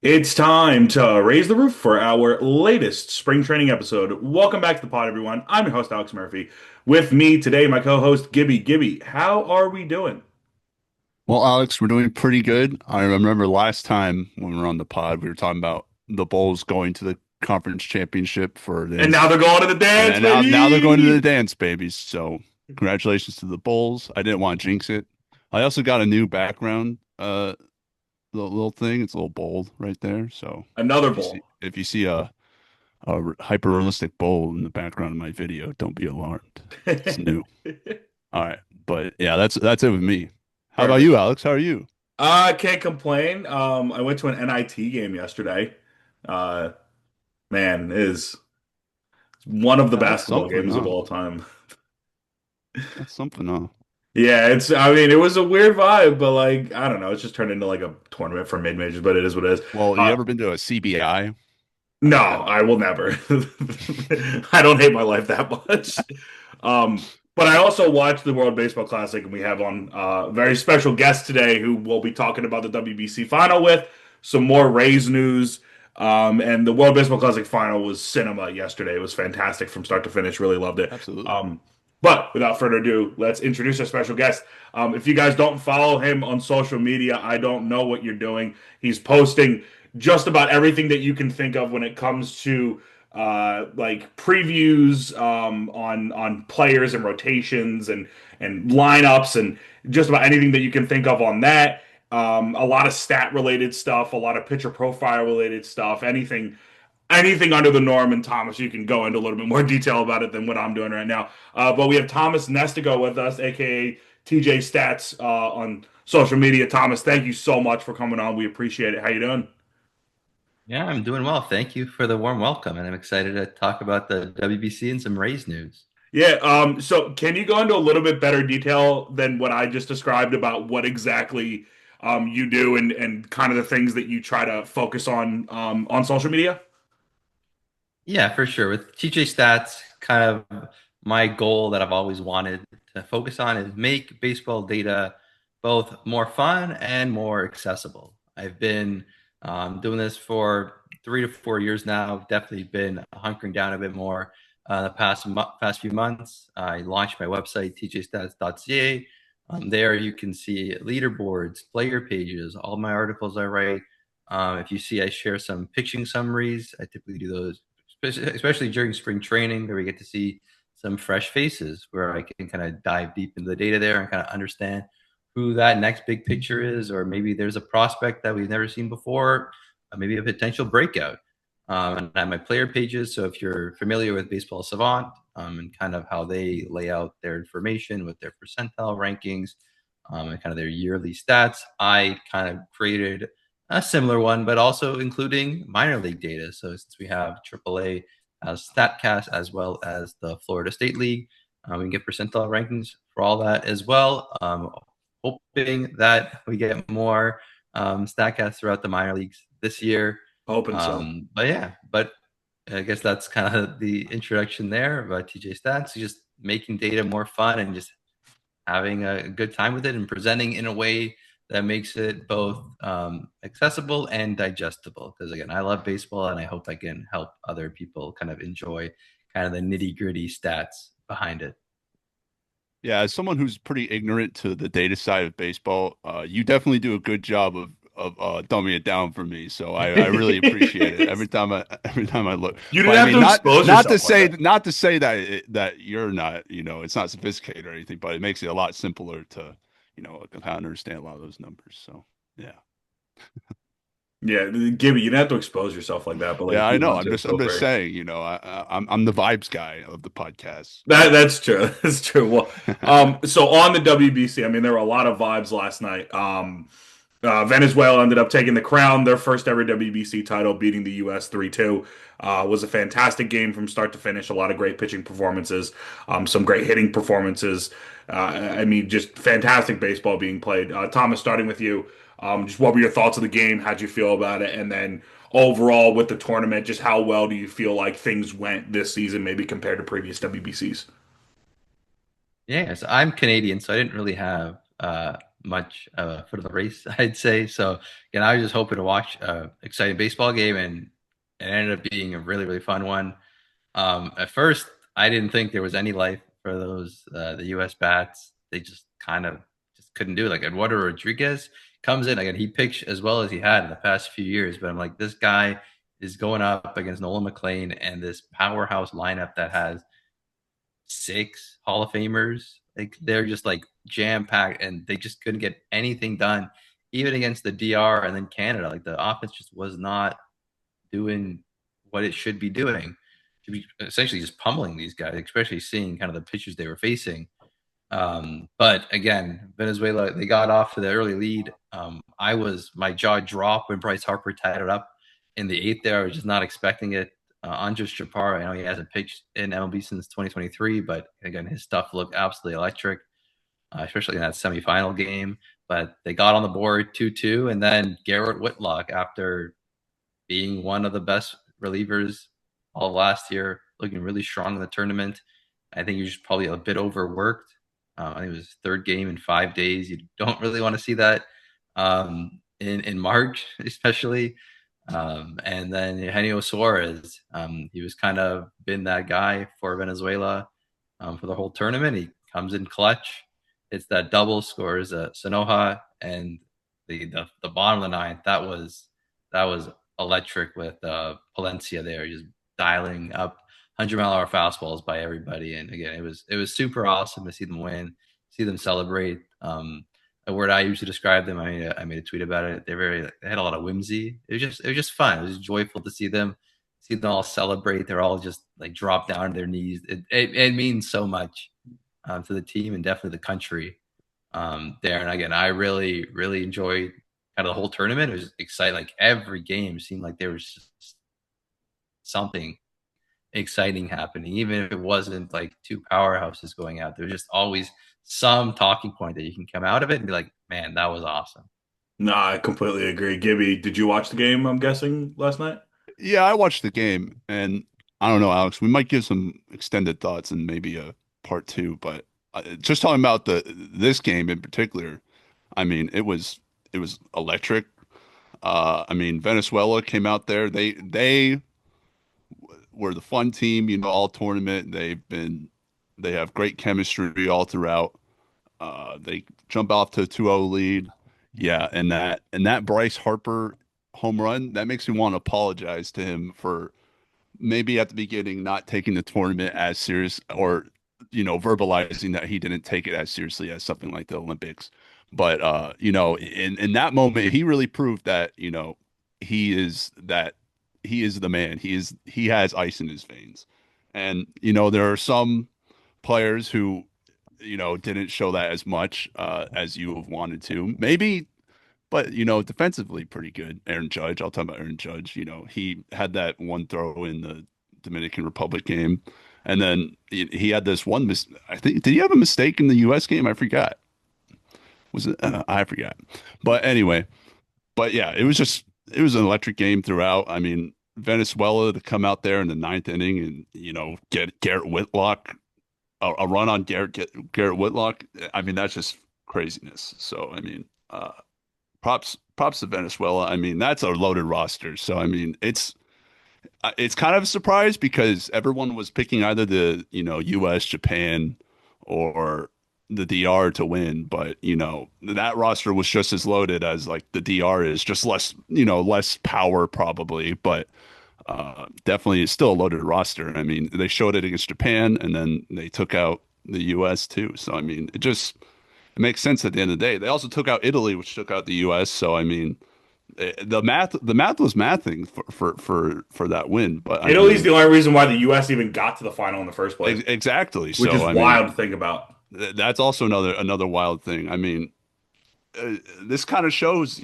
It's time to raise the roof for our latest spring training episode. Welcome back to the pod, everyone. I'm your host, Alex Murphy. With me today, my co-host, Gibby. Gibby, how are we doing? Well, Alex, we're doing pretty good. I remember last time when we were on the pod, we were talking about the Bulls going to the conference championship for And this, now they're going to the dance, and now they're going to the baby! dance, babies. So congratulations to the Bulls. I didn't want to jinx it. I also got a new background, little thing. It's a little bold right there. So Another if you see bowl. if you see a hyper realistic bull in the background of my video, don't be alarmed. It's new. All right, but yeah, that's it with me. How about Perfect. you, Alex? How are you? I can't complain. I went to an NIT game yesterday. Uh, man, is one of the Yeah, that's basketball something, games of huh? all time. That's something, huh? Yeah, I mean, it was a weird vibe, but like, I don't know. It's just turned into like a tournament for mid-majors, but it is what it is. Well, you Uh, ever been to a CBI? No, I've been. I will never. I don't hate my life that much. But I also watched the World Baseball Classic, and we have on a very special guest today who we'll be talking about the WBC final with, some more Rays news. And the World Baseball Classic final was cinema yesterday. It was fantastic from start to finish. Really loved it. Absolutely. But without further ado, let's introduce our special guest. If you guys don't follow him on social media, I don't know what you're doing. He's posting just about everything that you can think of when it comes to like previews on players and rotations and lineups and just about anything that you can think of on that. A lot of stat related stuff, a lot of pitcher profile related stuff, anything under the norm. And Thomas, you can go into a little bit more detail about it than what I'm doing right now. But we have Thomas Nestico with us, aka TJ Stats, on social media. Thomas, thank you so much for coming on. We appreciate it. How you doing? Yeah, I'm doing well. Thank you for the warm welcome, and I'm excited to talk about the WBC and some Rays news. Yeah. So can you go into a little bit better detail than what I just described about what exactly you do and kind of the things that you try to focus on social media? Yeah, for sure. With TJ Stats, kind of my goal that I've always wanted to focus on is make baseball data both more fun and more accessible. I've been doing this for 3 to 4 years now. Definitely been hunkering down a bit more the past few months. I launched my website, tjstats.ca. There you can see leaderboards, player pages, all my articles I write. If you see, I share some pitching summaries. I typically do those especially during spring training where we get to see some fresh faces where I can kind of dive deep into the data there and kind of understand who that next big picture is, or maybe there's a prospect that we've never seen before, maybe a potential breakout. And I have my player pages. So if you're familiar with Baseball Savant and kind of how they lay out their information with their percentile rankings and kind of their yearly stats, I kind of created a similar one, but also including minor league data. So since we have AAA as StatCast as well as the Florida State League, we can get percentile rankings for all that as well. Hoping that we get more StatCast throughout the minor leagues this year. Hoping so. But yeah, but I guess that's kind of the introduction there about TJ Stats, just making data more fun and just having a good time with it and presenting in a way that makes it both accessible and digestible. Because again, I love baseball and I hope I can help other people kind of enjoy kind of the nitty gritty stats behind it. Yeah, as someone who's pretty ignorant to the data side of baseball, you definitely do a good job of dumbing it down for me. So I really appreciate it. You Every time I look. didn't But I have mean, to expose yourself like that. not to say that that you're not, it's not sophisticated or anything, but it makes it a lot simpler to, kind of understand a lot of those numbers. So yeah. Yeah, Gibby, you didn't have to expose yourself like that, but like Yeah, if I you know. want to, I'm feel just free. saying, I'm the vibes guy of the podcast. That's true. That's true. Well, so on the WBC, I mean, there were a lot of vibes last night. Venezuela ended up taking the crown, their first ever WBC title, beating the U.S. 3-2. Was a fantastic game from start to finish. A lot of great pitching performances, some great hitting performances. I mean, just fantastic baseball being played. Thomas, starting with you, just what were your thoughts of the game? How'd you feel about it? And then overall with the tournament, just how well do you feel like things went this season, maybe compared to previous WBCs? Yeah, so I'm Canadian, so I didn't really have much for the race, I'd say. So, I was just hoping to watch an exciting baseball game, and it ended up being a really, really fun one. At first, I didn't think there was any life for those the U.S. bats. They just kind of just couldn't do it. Like Eduardo Rodriguez comes in again. He pitched as well as he had in the past few years, but I'm like, this guy is going up against Nolan McLean and this powerhouse lineup that has six Hall of Famers. Like they're just like jam packed, and they just couldn't get anything done, even against the DR and then Canada. Like the offense just was not doing what it should be doing. Should be essentially just pummeling these guys, especially seeing kind of the pitchers they were facing. But again, Venezuela, they got off to the early lead. My jaw dropped when Bryce Harper tied it up in the eighth there. I was just not expecting it. Andres Chaparro, I know he hasn't pitched in MLB since 2023, but again, his stuff looked absolutely electric, especially in that semifinal game. But they got on the board 2-2, and then Garrett Whitlock, after being one of the best relievers all of last year, looking really strong in the tournament. I think he was probably a bit overworked. I think it was his third game in 5 days. You don't really want to see that in March, especially. And then Eugenio Suarez, he was kind of been that guy for Venezuela for the whole tournament. He comes in clutch. It's that double, scores Sonoja, and the bottom of the ninth. That was electric with Palencia there, just dialing up 100-mile-an-hour fastballs by everybody. And again, it was super awesome to see them win, see them celebrate. A word I usually describe them. I made a tweet about it. They had a lot of whimsy. It was just fun. It was joyful to see them all celebrate. They're all just like drop down on their knees. It means so much to the team and definitely the country there. And again, I really really enjoyed kind of the whole tournament. It was exciting. Like every game seemed like there was just something exciting happening, even if it wasn't like two powerhouses going out. There's just always some talking point that you can come out of it and be like, man, that was awesome. No, I completely agree. Gibby, did you watch the game, I'm guessing, last night? Yeah, I watched the game, and I don't know, Alex. We might give some extended thoughts and maybe a part two, but just talking about the this game in particular. I mean, it was electric. I mean, Venezuela came out there. They were the fun team, all tournament. They have great chemistry all throughout. They jump off to a 2-0 lead. Yeah, and that Bryce Harper home run, that makes me want to apologize to him for maybe at the beginning not taking the tournament as serious, or verbalizing that he didn't take it as seriously as something like the Olympics. But in that moment he really proved that, he is that he is the man. He has ice in his veins. And there are some players who didn't show that as much as you have wanted to. Maybe, but defensively pretty good. Aaron Judge, I'll talk about Aaron Judge. He had that one throw in the Dominican Republic game, and then he had this one I think, did he have a mistake in the U.S. game? I forgot. Was it? I forgot. But anyway, but yeah, it was an electric game throughout. I mean, Venezuela to come out there in the ninth inning and get Garrett Whitlock, a run on Garrett Whitlock. I mean, that's just craziness. So I mean, props to Venezuela. I mean, that's a loaded roster. So I mean, it's kind of a surprise because everyone was picking either the U.S., Japan, or the DR to win, but that roster was just as loaded as like the DR is, just less power probably, but definitely it's still a loaded roster. I mean, they showed it against Japan, and then they took out the U.S. too. So I mean, it makes sense at the end of the day. They also took out Italy, which took out the U.S. So I mean, the math was mathing for that win. But I Italy's mean, the only reason why the U.S. even got to the final in the first place, exactly. which is So I mean, wild to think about. that's also another wild thing. I mean, this kind of shows,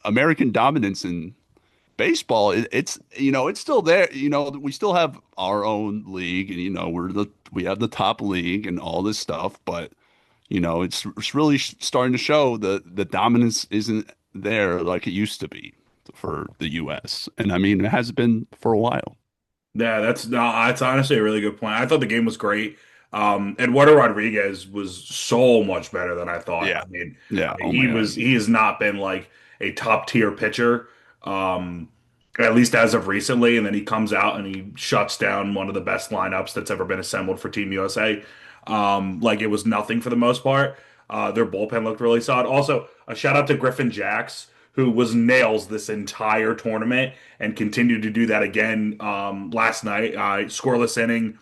American dominance in baseball. It's still there. We still have our own league, and we have the top league and all this stuff. But it's really starting to show the dominance isn't there like it used to be for the U.S. And I mean, it has been for a while. Yeah, that's no, that's honestly a really good point. I thought the game was great. Eduardo Rodriguez was so much better than I thought. Yeah. I mean, Yeah. Oh my God. he has not been like a top tier pitcher, um, at least as of recently. And then he comes out and he shuts down one of the best lineups that's ever been assembled for Team USA. Like it was nothing for the most part. Their bullpen looked really solid. Also, a shout out to Griffin Jacks, who was nails this entire tournament and continued to do that again last night. Scoreless inning.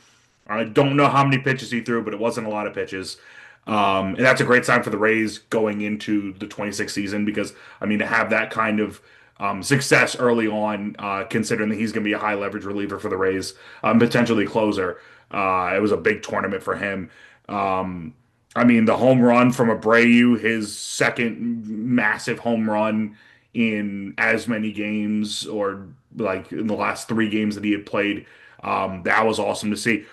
I don't know how many pitches he threw, but it wasn't a lot of pitches. And that's a great sign for the Rays going into the 26th season because, I mean, to have that kind of success early on, considering that he's going to be a high leverage reliever for the Rays, potentially closer, it was a big tournament for him. Um, I mean, the home run from Abreu, his second massive home run in as many games, or like in the last 3 games that he had played. That was awesome to see.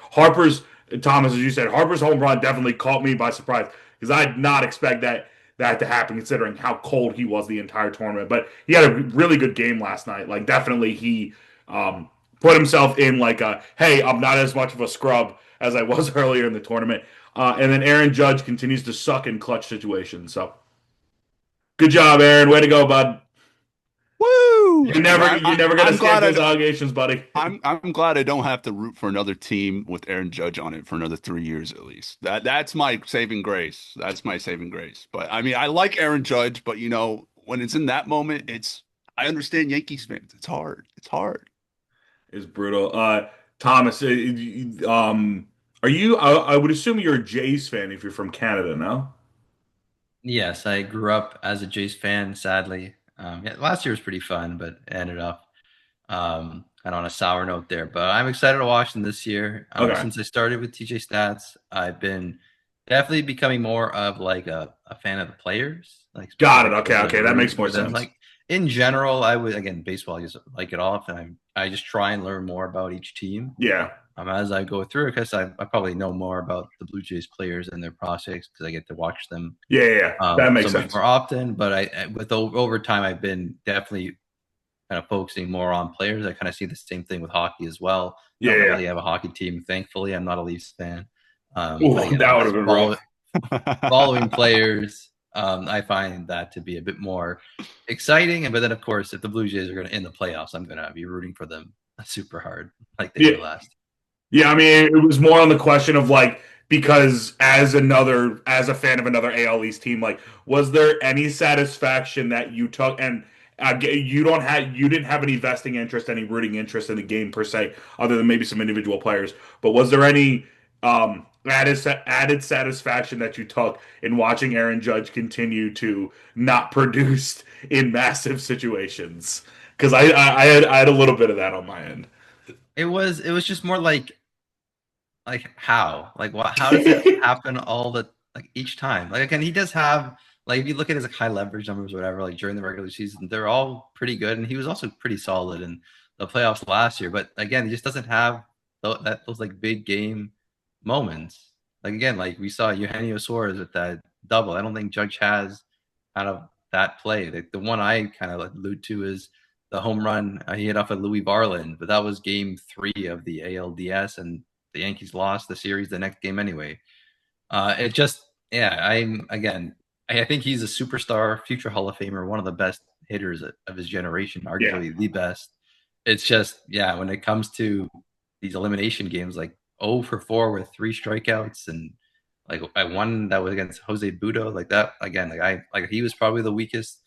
Thomas, as you said, Harper's home run definitely caught me by surprise because I did not expect that to happen considering how cold he was the entire tournament. But he had a really good game last night. Like definitely he put himself in like a hey, I'm not as much of a scrub as I was earlier in the tournament. And then Aaron Judge continues to suck in clutch situations. So good job, Aaron. Way to go, bud. Woo! You're never gonna I'm stand glad those allegations, buddy. I'm glad I don't have to root for another team with Aaron Judge on it for another 3 years at least. That's my saving grace. That's my saving grace. But I mean, I like Aaron Judge, but when it's in that moment, I understand Yankees fans. It's hard. It's hard. Is brutal. Thomas, are you? I would assume you're a Jays fan if you're from Canada, no? Yes, I grew up as a Jays fan, sadly. Yeah, last year was pretty fun, but it ended up kind of on a sour note there. But I'm excited to watch them this year. Okay, Since I started with TJ Stats, I've been definitely becoming more of like a fan of the players, like got it. specific Okay, players. I'm okay, that rooting makes more for them. sense. Like in general, I would again baseball. I just like it off, and I just try and learn more about each team Yeah, as I go through it because I probably know more about the Blue Jays players and their prospects because I get to watch them yeah. That so makes much sense. more often. But with over time, I've been definitely kind of focusing more on players. I kind of see the same thing with hockey as well. Yeah, Don't yeah. really have a hockey team, thankfully. I'm not a Leafs fan, but Ooh, again, that would have just been rough. following players. I find that to be a bit more exciting. But then, of course, if the Blue Jays are going to in the playoffs, I'm going to be rooting for them super hard, like they Yeah, did last. yeah. I mean, it was more on the question of like because as a fan of another AL East team, like, was there any satisfaction that you took and you didn't have any vesting interest, any rooting interest in the game per se, other than maybe some individual players. But was there any added satisfaction that you took in watching Aaron Judge continue to not produce in massive situations? Because I had a little bit of that on my end. It was just more like how like what how does it happen all the like each time like again he does have like if you look at his like high leverage numbers or whatever like during the regular season they're all pretty good and he was also pretty solid in the playoffs last year but again he just doesn't have those like big game moments like again like we saw Eugenio Suarez with that double. I don't think Judge has kind of that play. The one I kind of allude to is the home run he hit off of Louis Varland, but that was game 3 of the ALDS and the Yankees lost the series the next game anyway. It just, yeah, I think he's a superstar, future Hall of Famer, one of the best hitters of his generation, Yeah, arguably the best. It's just, yeah, when it comes to these elimination games, like 0 for 4 with 3 strikeouts, and like I won that was against Jose Budo, like that again, like he was probably the weakest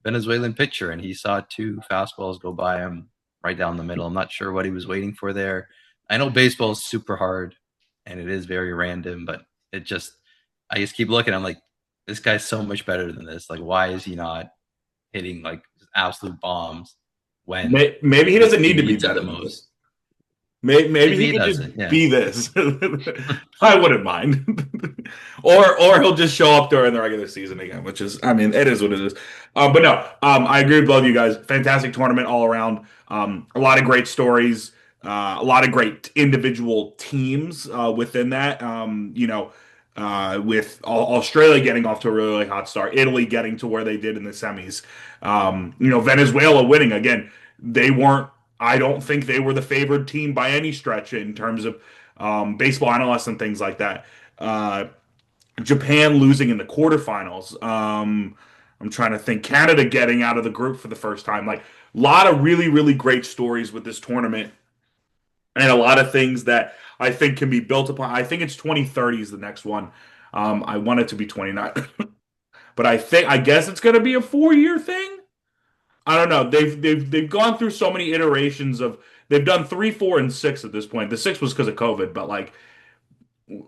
Venezuelan pitcher, and he saw 2 fastballs go by him right down the middle. I'm not sure what he was waiting for there. I know baseball is super hard and it is very random, but it just I just keep looking. I'm like, this guy's so much better than this. Like, why is he not hitting like absolute bombs when maybe he this doesn't need team to be needs it better the than this. most? Maybe Maybe he he could doesn't. just Yeah. be this. I wouldn't mind. Or he'll just show up during the regular season again, which is, I mean, it is what it is. But no, I agree with both of you guys. Fantastic tournament all around. A lot of great stories. A lot of great individual teams within that. With Australia getting off to a really, really hot start, Italy getting to where they did in the semis. Venezuela winning again. They weren't. I don't think they were the favored team by any stretch in terms of Baseball Analysts and things like that. Japan losing in the quarterfinals. I'm trying to think. Canada getting out of the group for the first time. Like a lot of really, really great stories with this tournament, and a lot of things that I think can be built upon. I think it's 2030 is the next one. I want it to be 29, but I guess it's going to be a 4 year thing. I don't know. They've gone through so many iterations of. They've done three, four, and six at this point. The six was because of COVID, but like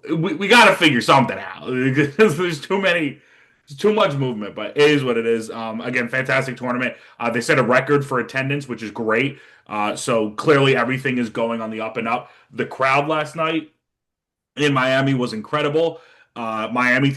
we got to figure something out because there's too many, there's too much movement. But it is what it is. Again, fantastic tournament. They set a record for attendance, which is great. So clearly everything is going on the up and up. The crowd last night in Miami was incredible. Miami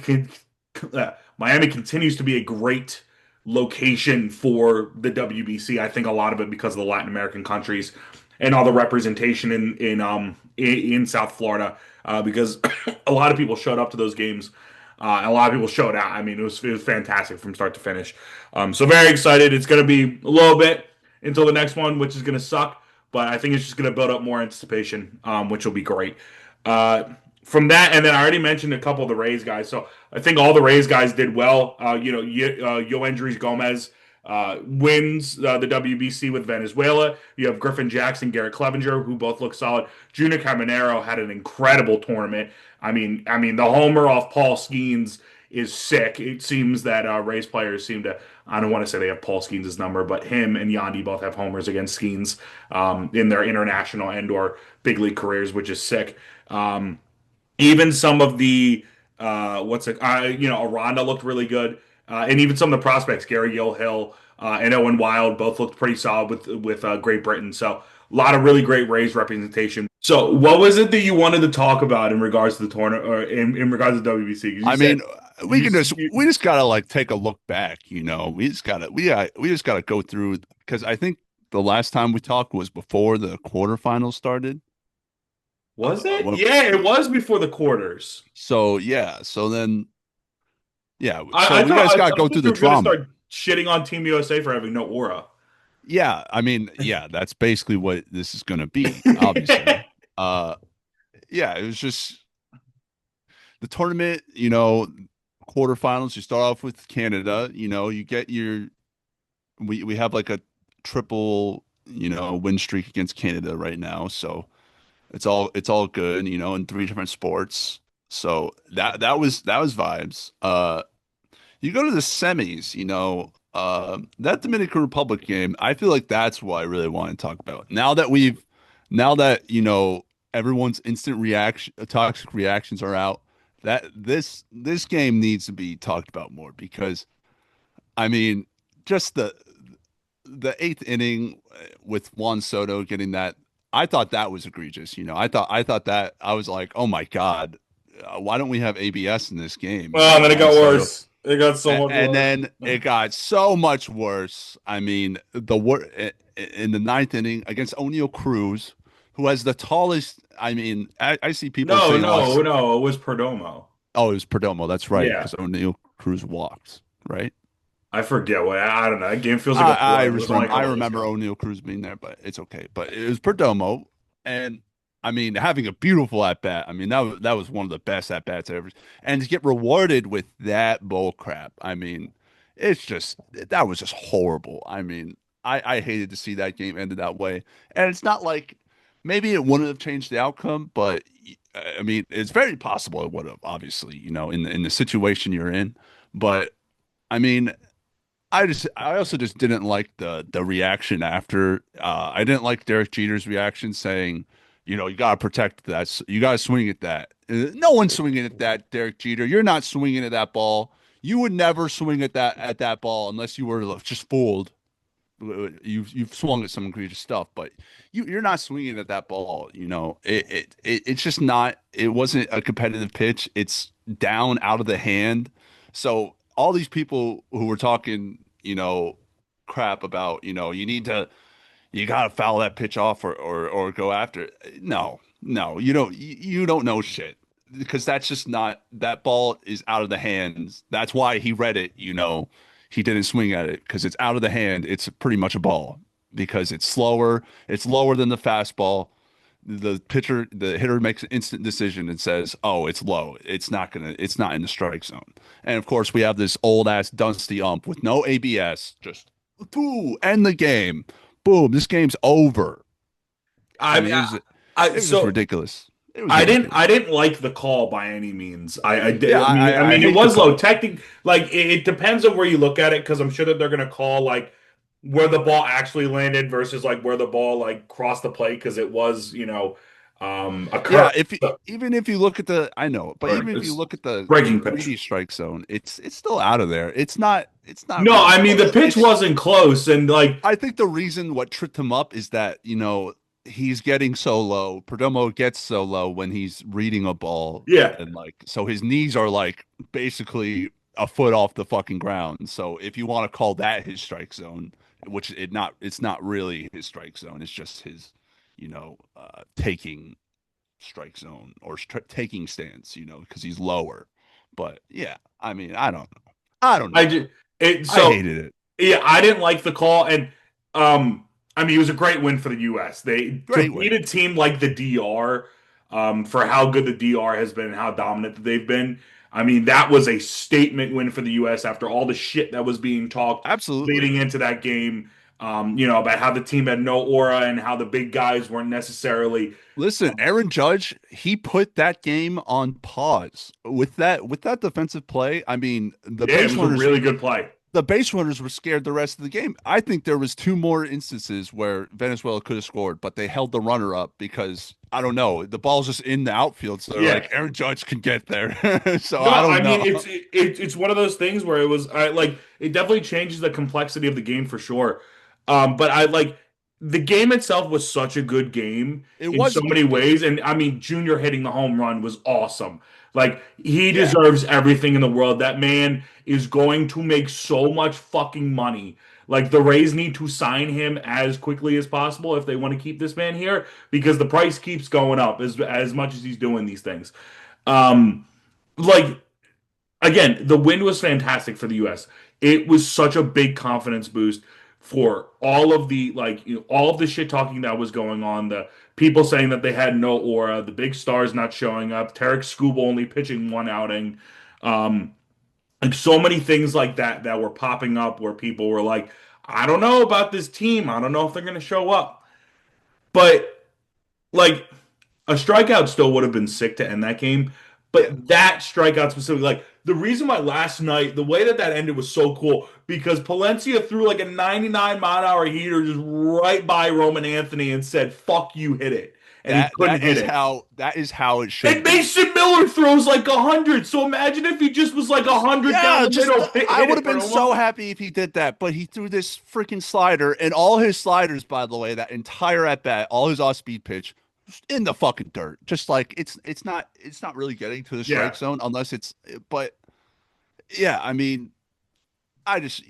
continues to be a great location for the WBC. I think a lot of it because of the Latin American countries and all the representation in South Florida. Because a lot of people showed up to those games. A lot of people showed out. I mean, it was fantastic from start to finish. So very excited. It's going to be a little bit until the next one, which is going to suck. But I think it's just going to build up more anticipation, which will be great. Uh, from that, and then I already mentioned a couple of the Rays guys. So I think all the Rays guys did well. Yoendris Gomez wins the WBC with Venezuela. You have Griffin Jackson, Garrett Clevenger, who both look solid. Junior Caminero had an incredible tournament. I mean, the homer off Paul Skeens is sick. It seems that Rays players seem to. I don't want to say they have Paul Skeens' number, but him and Yandy both have homers against Skeens in their international and/or big league careers, which is sick. Even some of the Aranda looked really good, and even some of the prospects, Gary Gilhill and Owen Wild, both looked pretty solid with Great Britain. So a lot of really great Rays representation. So what was it that you wanted to talk about in regards to the tournament or in regards to WBC? 'Cause I mean, you, we just gotta like take a look back, you know. We just gotta go through because I think the last time we talked was before the quarterfinals started. was it? Well, Yeah, it was before the quarters. so yeah, so then yeah, I, so I we thought guys I, gotta I go thought through you the were going to drama. start shitting on Team USA for having no aura. Yeah, I mean, yeah, that's basically what this is gonna be, obviously. Uh yeah, it was just the tournament, you know, quarterfinals. You start off with Canada, you know, you get your we have like a triple, you know, win streak against Canada right now. So it's all good, you know, in three different sports. So that was vibes. You go to the semis, you know, that Dominican Republic game, I feel like that's what I really want to talk about. Now that, you know, everyone's instant reaction, toxic reactions are out, that this game needs to be talked about more because, I mean, just the eighth inning with Juan Soto getting that, I thought that was egregious. You know, I thought that I was like, oh my God, why don't we have ABS in this game? You Well, and know, then it Juan got Soto worse. It got so much and worse. then it got so much worse. I mean, in the ninth inning against O'Neal Cruz, who has the tallest. I mean, I see people No, saying, "Oh, no, no. It was Perdomo. oh, it was Perdomo." That's right, Yeah, because O'Neal Cruz walked, right? I forget what. I don't know. That game feels like a I blur. It just was only a I couple days remember ago. O'Neal Cruz being there, but it's okay. But it was Perdomo, and I mean, having a beautiful at bat. I mean, that was one of the best at bats ever, and to get rewarded with that bull crap. I mean, it's just that was just horrible. I mean, I hated to see that game ended that way, and it's not like maybe it wouldn't have changed the outcome, but I mean, it's very possible it would have. Obviously, you know, in the situation you're in, but. I mean, I also just didn't like the reaction after. I didn't like Derek Jeter's reaction saying, you know, you gotta protect that. You gotta swing at that. No one's swinging at that, Derek Jeter. You're not swinging at that ball. You would never swing at that ball unless you were just fooled. You've swung at some egregious stuff, but you're not swinging at that ball. You know, it's just not. It wasn't a competitive pitch. It's down out of the hand. So all these people who were talking, you know, crap about, you know, you gotta foul that pitch off or go after it. No, no, you don't know shit because that's just not that ball is out of the hands. That's why he read it, you know. He didn't swing at it because it's out of the hand. It's pretty much a ball because it's slower. It's lower than the fastball. the hitter makes an instant decision and says, "Oh, it's low. It's not in the strike zone." And of course, we have this old ass Dusty ump with no ABS, just end the game. Boom, this game's over. I I mean, mean, it was just so ridiculous. It was ridiculous. I didn't like the call by any means. Yeah, I I mean, it hate the was low. call. Like it depends on where you look at it, because I'm sure that they're gonna call like where the ball actually landed versus like where the ball like crossed the plate, because it was, a Yeah, curve. even if you look at the, I know, but Or even if you it's look at the breaking pitch. 3D strike zone, it's still out of there. It's not No, really I mean the close. pitch It's wasn't close, and like I think the reason what tripped him up is that, he's getting so low. Perdomo gets so low when he's reading a ball, yeah, and like so his knees are like basically a foot off the fucking ground. So if you want to call that his strike zone, which it's not really his strike zone. It's just his, taking strike zone or taking stance, because he's lower. But yeah, I mean, I don't know. I don't I know. just it I so hated it. yeah, I didn't like the call, and I mean it was a great win for the U.S. They to Great beat win. a team like the DR, for how good the DR has been and how dominant that they've been. I mean that was a statement win for the U.S. after all the shit that was being talked Absolutely. leading into that game. About how the team had no aura and how the big guys weren't necessarily. Listen, Aaron Judge, he put that game on pause with that defensive play. I mean, Yeah, it was a really good play. the base runners were scared the rest of the game. I think there was two more instances where Venezuela could have scored, but they held the runner up because I don't know, the ball's just in the outfield, so they're Yeah. like Aaron Judge can get there. So No, I I don't mean know. it's one of those things where it definitely changes the complexity of the game for sure. But I like the game itself was such a good game It in was so a many good game. ways, and I mean Junior hitting the home run was awesome. Like he Yeah. deserves everything in the world. That man is going to make so much fucking money. Like the Rays need to sign him as quickly as possible if they want to keep this man here, because the price keeps going up as much as he's doing these things. Um, like again, the win was fantastic for the US. It was such a big confidence boost for all of the all of the shit talking that was going on, the people saying that they had no aura, the big stars not showing up, Tarek Skubal only pitching one outing. Um like so many things like that were popping up where people were like, I don't know about this team. I don't know if they're going to show up. But like a strikeout still would have been sick to end that game. Yeah. But that strikeout specifically, like the reason why last night, the way that ended was so cool because Palencia threw like a 99-mile-an-hour heater just right by Roman Anthony and said, "Fuck you, hit it," and he couldn't hit it. That is how it And should be. Mason Miller throws like 100. So imagine if he just was like 100 down Yeah, the middle, I hit would it have for been a home run. so happy if he did that, but he threw this freaking slider and all his sliders, by the way, that entire at bat, all his off speed pitch in the fucking dirt. Just like it's not really getting to the strike Yeah. zone unless it's but yeah, I mean, I just,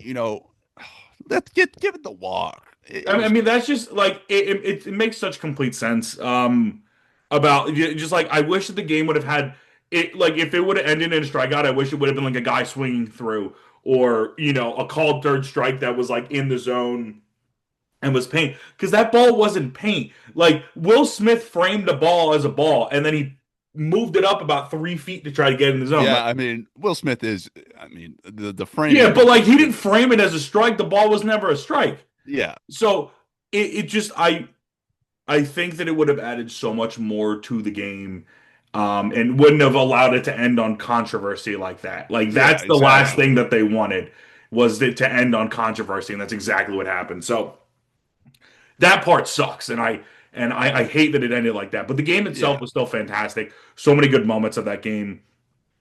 let's give it the walk. It I was mean, good. that's just like it makes such complete sense. About just like I wish that the game would have had it. Like if it would have ended in a strikeout, I wish it would have been like a guy swinging through, or a called third strike that was like in the zone and was paint, because that ball wasn't paint. Like Will Smith framed the ball as a ball, and then he moved it up about 3 feet to try to get in the zone. Yeah, Like I mean, Will Smith is I mean, the yeah, framing but is like he didn't just frame it as a strike. The ball was never a strike. yeah. So it just I think that it would have added so much more to the game, and wouldn't have allowed it to end on controversy like that. Like Yeah, that's the last exactly. thing that they wanted, was it to end on controversy, and that's exactly what happened. So that part sucks, and I hate that it ended like that. But the game itself Yeah. was still fantastic. So many good moments of that game.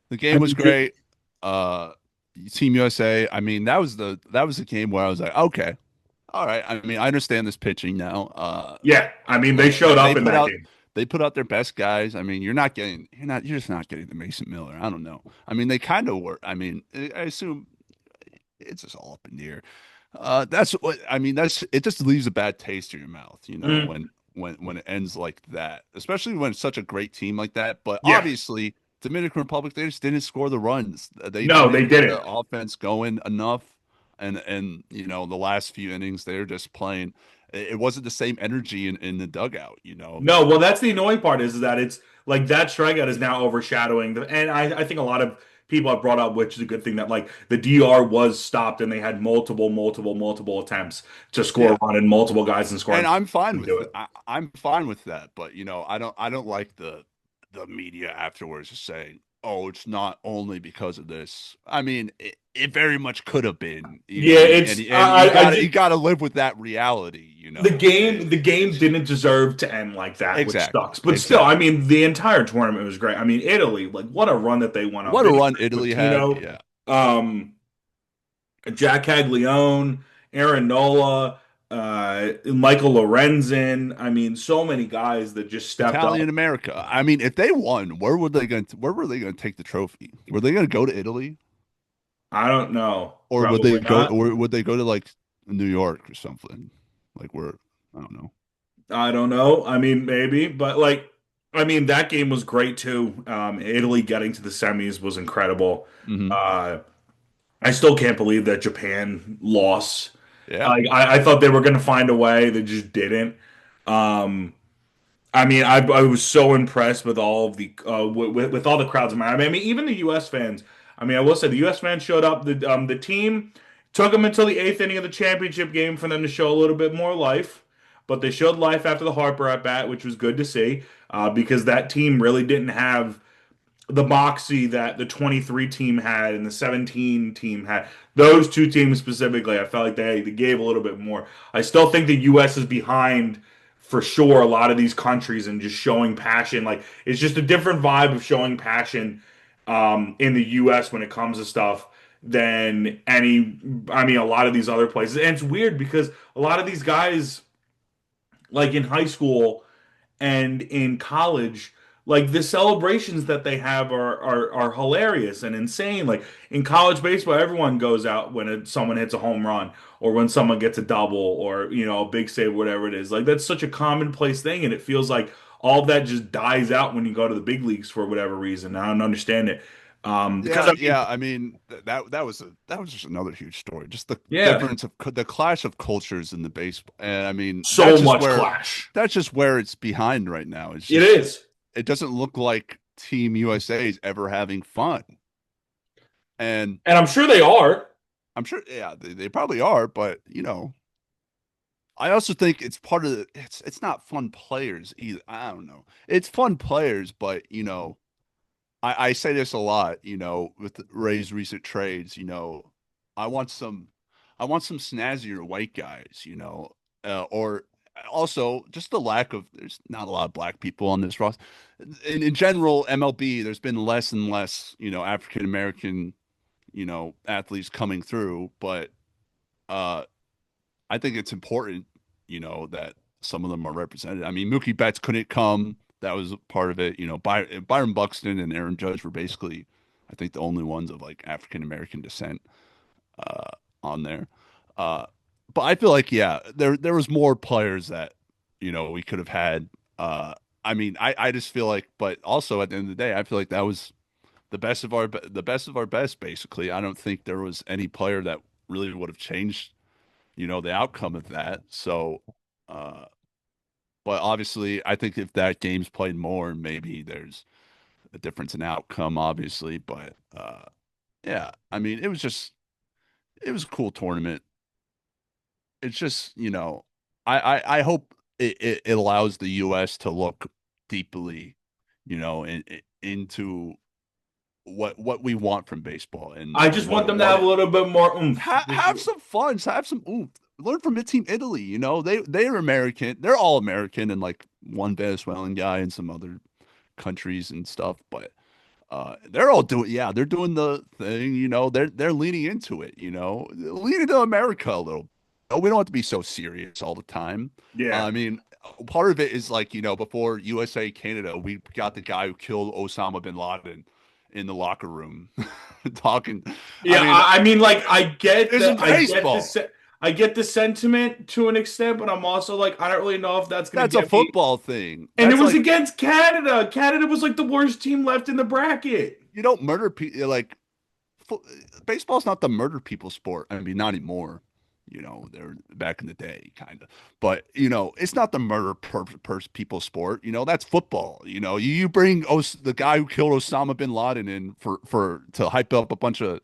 The I game was mean, great. Uh, Team USA. I mean, that was the game where I was like, okay, all right. I mean, I understand this pitching now. yeah, I mean they Like showed they up in put that out game. their best guys. I mean, you're just not getting the Mason Miller. I don't know. I mean, they kind of were. I mean, I assume it's just all up in the air. That's what I mean. That's it. Just leaves a bad taste in your mouth, Mhm. when it ends like that, especially when it's such a great team like that. But Yeah, obviously, Dominican Republic, they just didn't score the runs. They no, they didn't get didn't. the offense going enough, and the last few innings they're just playing. it wasn't the same energy in the dugout, you know. No, well, that's the annoying part is that it's like that strikeout is now overshadowing and I think a lot of people have brought up, which is a good thing, that like the DR was stopped and they had multiple attempts to score Yeah. a run and multiple guys in And scoring I'm fine to do with it. I'm fine with that, but you know, I don't like the media afterwards just saying, "Oh, it's not only because of this." I mean, it very much could have been, you Yeah, know, it's and I you just got to live with that reality, you the know. game It's didn't deserve to end like that, which exactly, sucks. But still, I exactly. mean, the entire tournament was great. I mean, Italy, like what a run that they went on. What a Vinny run Italy had, Patino, yeah. um, Jack Caglione, Aaron Nola, Michael Lorenzen. I mean, so many guys that just stepped up. Italian America. I mean, if they won, where were they going to take the trophy? Were they going to go to Italy? I don't know. Or Probably not. would they go to like New York or something? Like where I don't know. I don't know. I mean, maybe, but like, I mean, that game was great too. Italy getting to the semis was incredible. Hmm. Uh, I still can't believe that Japan lost. Yeah. I thought they were going to find a way. They just didn't. Um, I mean, I was so impressed with all of the with all the crowds in Miami. I mean, even the U.S. fans. I mean, I will say the U.S. fans showed up. The team took them until the eighth inning of the championship game for them to show a little bit more life, but they showed life after the Harper at bat, which was good to see because that team really didn't have the moxie that the 23 team had and the 17 team had. Those two teams specifically, I felt like they gave a little bit more. I still think the US is behind for sure a lot of these countries and just showing passion. Like it's just a different vibe of showing passion in the US when it comes to stuff than a lot of these other places. And it's weird because a lot of these guys like in high school and in college, like the celebrations that they have are hilarious and insane. Like in college baseball, everyone goes out when someone hits a home run or when someone gets a double or a big save, whatever it is. Like that's such a commonplace thing, and it feels like all of that just dies out when you go to the big leagues for whatever reason. I don't understand it. Because Yeah, I mean, yeah. I mean, that was just another huge story. Just the yeah, difference of the clash of cultures in the baseball. And I mean, so much clash. that's just where it's behind right now. It's It just is. it doesn't look like Team USA is ever having fun. And And I'm sure they are. I'm sure, yeah, they probably are, but you know, I also think it's part of it's not fun players either. I don't know. It's fun players, but you know, I say this a lot, you know, with Ray's recent trades, you know, I want some I want some snazzier white guys, you know, or also just the lack of there's not a lot of black people on this roster. In general, MLB, there's been less and less, you know, African American, you know, athletes coming through, but uh I think it's important, you know, that some of them are represented. I mean, Mookie Betts couldn't come. That was part of it. You know, Byron Buxton and Aaron Judge were basically, I think, the only ones of like African American descent uh, on there. Uh, but I feel like, yeah, there was more players that, you know, we could have had. I mean, I just feel like, but also at the end of the day, I feel like that was the best of our best. Basically, I don't think there was any player that really would have changed, you know, the outcome of that. So, uh, but obviously, I think if that game's played more, maybe there's a difference in outcome, obviously. But yeah, I mean, it was a cool tournament. It's just, you know, I hope it allows the U.S. to look deeply, you know, into what we want from baseball I and just want them to what have a it little bit more oomph. have some fun, have some oomph. Learn from the team Italy. You know, they're American. They're all American and like one Venezuelan guy and some other countries and stuff. But they're all doing they're doing the thing. You know, they're leaning into it. You know, leaning to America a little. We don't have to be so serious all the time. Yeah. I mean, part of it is like, you know, before USA Canada, we got the guy who killed Osama bin Laden in the locker room talking. I Yeah, mean, I mean, like it's a baseball. I get the sentiment to an extent, but I'm also like, I don't really know if that's going to That's a get me. football thing. And it That's was like against Canada. Canada was like the worst team left in the bracket. you don't murder people. Like fo- baseball's not the murder people sport. I mean, not anymore. You know, they're back in the day, kind of. But you know, it's not the murder people sport. You know, that's football. You know, you bring the guy who killed Osama bin Laden in for to hype up a bunch of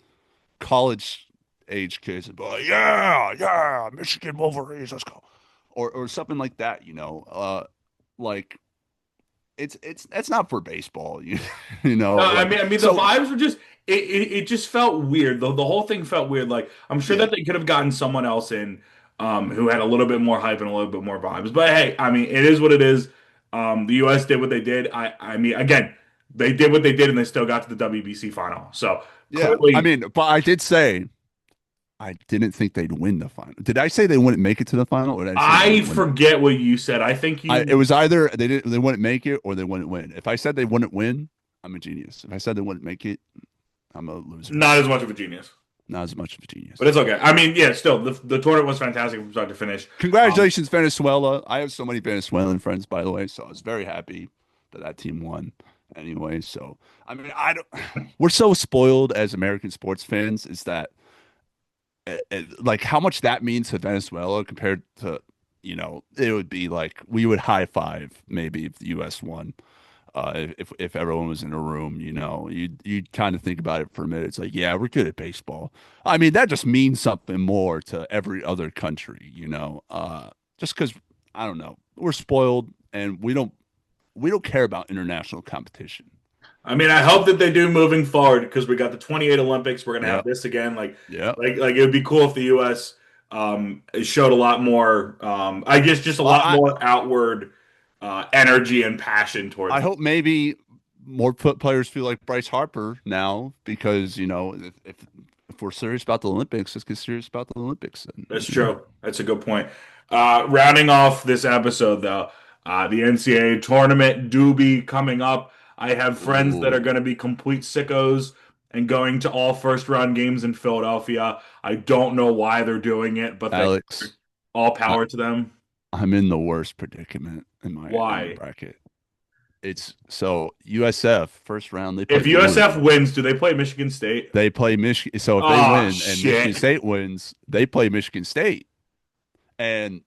college age kids and be like, yeah, yeah, Michigan Wolverines, let's go, or something like that. You know, like it's not for baseball. You know, No, like I mean, the so. vibes were just it just felt weird. The whole thing felt weird. Like I'm sure Yeah, that they could have gotten someone else in, who had a little bit more hype and a little bit more vibes. But hey, I mean, it is what it is. The U.S. did what they did. I mean, again, they did what they did, and they still got to the WBC final. So yeah. I clearly, mean, but I did say I didn't think they'd win the final. Did I say they wouldn't make it to the final, or did I say they I wouldn't win? forget what you said. I think It you was either they wouldn't make it or they wouldn't win. If I said they wouldn't win, I'm a genius. If I said they wouldn't make it, I'm a loser. not as much of a genius, Not as much of a genius. but it's okay. I mean, yeah, still the tournament was fantastic from start to finish. Um, Congratulations, Venezuela. I have so many Venezuelan friends, by the way, so I was very happy that that team won. Anyway, so I mean, I don't. We're so spoiled as American sports fans. Is that like how much that means to Venezuela compared to, you know, it would be like we would high five maybe if the U.S. won. If everyone was in a room, you know, you'd kind of think about it for a minute. It's like, yeah, we're good at baseball. I mean, that just means something more to every other country, you know. Just because I don't know, we're spoiled and we don't care about international competition. I mean, I hope that they do moving forward because we got the 28 Olympics. We're gonna Yeah, have this again. yeah. Like it would be cool if the U.S. Showed a lot more. I guess just a Well, lot more outward energy and passion I towards it. hope maybe more players feel like Bryce Harper now because you know if we're serious about the Olympics, let's get serious about the Olympics. And That's you know, true. That's a good point. Rounding off this episode, though, the NCAA tournament do be coming up. I have friends that are ooh, going to be complete sickos and going to all first round games in Philadelphia. I don't know why they're doing it, but they Alex, all I, power to them. I'm in the worst predicament in my Why? bracket. It's so USF first round they play If USF Louisville. wins, do they play Michigan State? They play Michigan. So if they Oh win and Michigan shit. State wins, they play Michigan State. And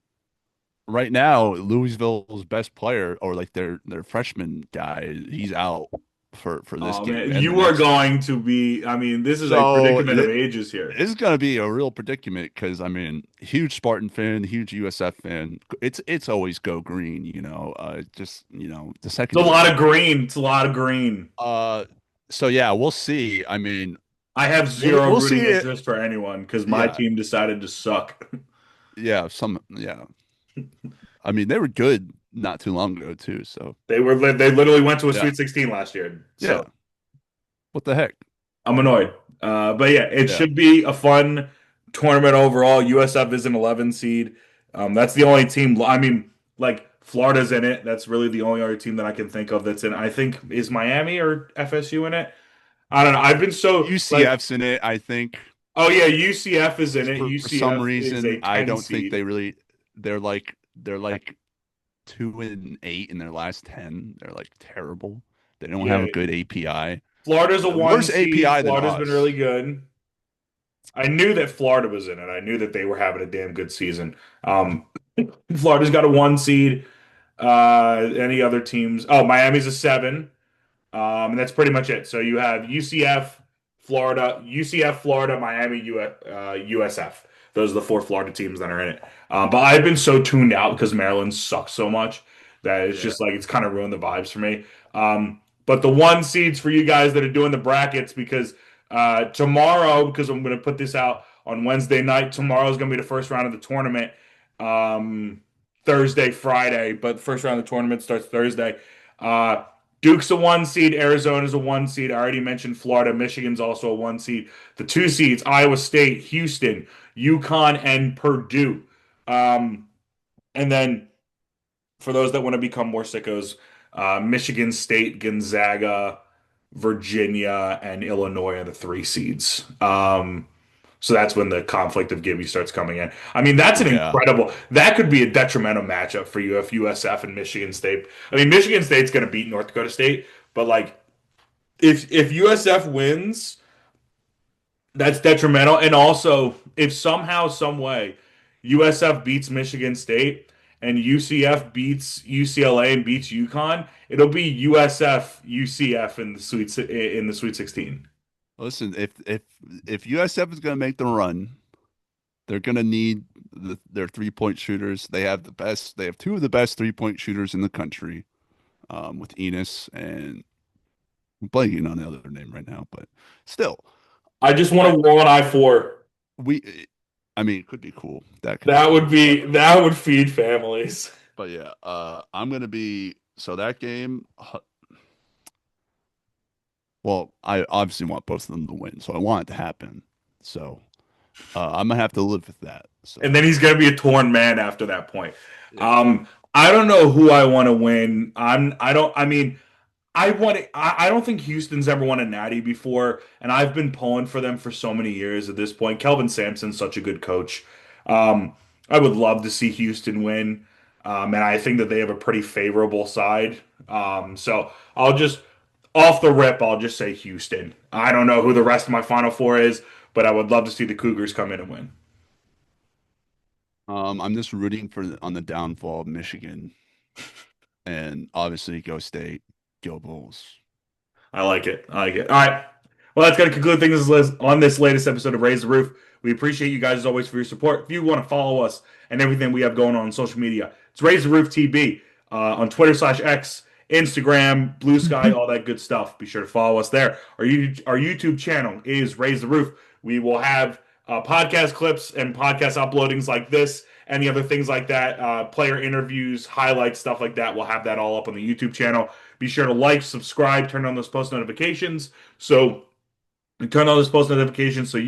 right now, Louisville's best player or like their freshman guy, he's out for this Oh game man, and the you are next game. going to be. I mean, this is a So predicament of ages here. this is going to be a real predicament because I mean, huge Spartan fan, huge USF fan. It's always go green, you know. Just you know, the It's a second. lot of green. It's a lot of green. Uh, so yeah, we'll see. I mean, I have we'll zero we'll see rooting it. interest for anyone because my Yeah, team decided to suck. yeah, yeah. I mean, they were good not too long ago too. So They literally went to a yeah, Sweet 16 last year. yeah. So What the heck? I'm annoyed. But yeah, it Yeah. should be a fun tournament overall. USF is an 11 seed. That's the only team. I mean, like Florida's in it. That's really the only other team that I can think of that's in. I think is Miami or FSU in it. I don't know. I've been so like, UCF's in it, I think. oh yeah, UCF is in it. For some UCF is reason, a I 10 don't think seed. they really. They're like 2-8 in their last 10. They're like terrible. They don't have Yeah, a good API. Florida's a one Worse seed. API than Florida's been really us. good. I knew that Florida was in it. I knew that they were having a damn good season. Um, Florida's got a one seed. Any other teams? Oh, Miami's a seven. And that's pretty much it. So you have UCF, Florida, Miami, USF. Those are the four Florida teams that are in it. But I've been so tuned out because Maryland sucks so much that it's Yeah. just like it's kind of ruined the vibes for me. But the one seeds for you guys that are doing the brackets because tomorrow, because I'm going to put this out on Wednesday night, tomorrow is going to be the first round of the tournament. Um, Thursday, Friday, but the first round of the tournament starts Thursday. Uh, Duke's a one seed. Arizona's a one seed. I already mentioned Florida. Michigan's also a one seed. The two seeds, Iowa State, Houston, UConn, and Purdue. Um, and then for those that want to become more sickos, Michigan State, Gonzaga, Virginia, and Illinois are the three seeds. So that's when the conflict of Gibby starts coming in. I mean, that's an Yeah. incredible. That could be a detrimental matchup for you if USF and Michigan State. I mean, Michigan State's going to beat North Dakota State, but like if USF wins, that's detrimental. And also, if somehow, some way, USF beats Michigan State, and UCF beats UCLA and beats UConn, it'll be USF UCF in the Sweet 16. Listen, if USF is going to make the run, they're going to need their 3-point shooters. They have the best. They have two of the best 3-point shooters in the country, with Enos and I'm blanking on the other name right now, but still, I just want a war on I-4. we. I mean, it could be cool. That would feed families. But yeah, I'm gonna be so that game. Well, I obviously want both of them to win, so I want it to happen. So I'm gonna have to live with that. So And then he's gonna be a torn man after that point. yeah. I don't know who I want to win. I mean, I don't think Houston's ever won a natty before, and I've been pulling for them for so many years at this point. Kelvin Sampson's such a good coach. I would love to see Houston win. And I think that they have a pretty favorable side. So I'll just off the rip, I'll just say Houston. I don't know who the rest of my Final Four is, but I would love to see the Cougars come in and win. I'm just rooting for on the downfall of Michigan, and obviously go State, go Bulls. I like it. I like it. All right. Well, that's going to conclude things on this latest episode of Raise the Roof. We appreciate you guys as always for your support. If you want to follow us and everything we have going on social media, it's Raise the Roof TB on Twitter/X, Instagram, Blue Sky, all that good stuff. Be sure to follow us there. Our YouTube channel is Raise the Roof. We will have podcast clips and podcast uploadings like this, any other things like that, player interviews, highlights, stuff like that. We'll have that all up on the YouTube channel. Be sure to like, subscribe, turn on those post notifications. So you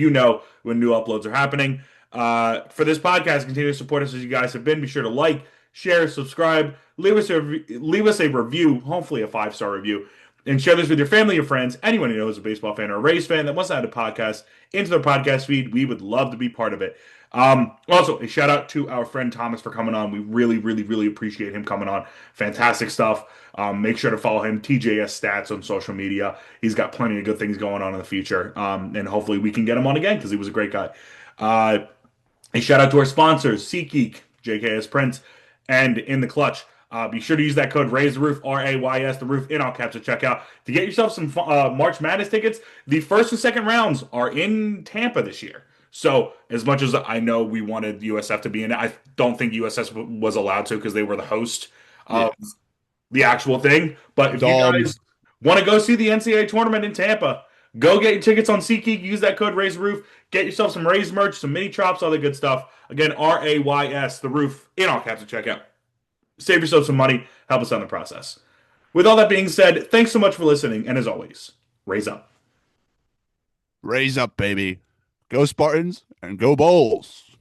know when new uploads are happening. For this podcast, continue to support us as you guys have been. Be sure to like, share, subscribe, leave us a review, hopefully a 5-star review, and share this with your family, your friends, anyone you know who's a baseball fan or a Rays fan that wants to add a podcast into their podcast feed. We would love to be part of it. Also, a shout out to our friend Thomas for coming on. We really, really, really appreciate him coming on. Fantastic stuff. Make sure to follow him, TJS Stats, on social media. He's got plenty of good things going on in the future. And hopefully we can get him on again because he was a great guy. A shout out to our sponsors, SeatGeek, JKS Prince, and In the Clutch. Be sure to use that code Raise the Roof, RAYS, the roof, in all caps at checkout to get yourself some March Madness tickets. The first and second rounds are in Tampa this year. So as much as I know we wanted USF to be in it, I don't think USF was allowed to because they were the host of the actual thing. But if you guys want to go see the NCAA tournament in Tampa, go get your tickets on SeatGeek. Use that code Raise the Roof. Get yourself some Raise merch, some mini chops, all the good stuff. Again, RAYS, the roof, in all caps at checkout. Save yourself some money. Help us on the process. With all that being said, thanks so much for listening. And as always, raise up. Raise up, baby. Go Spartans and go Bulls.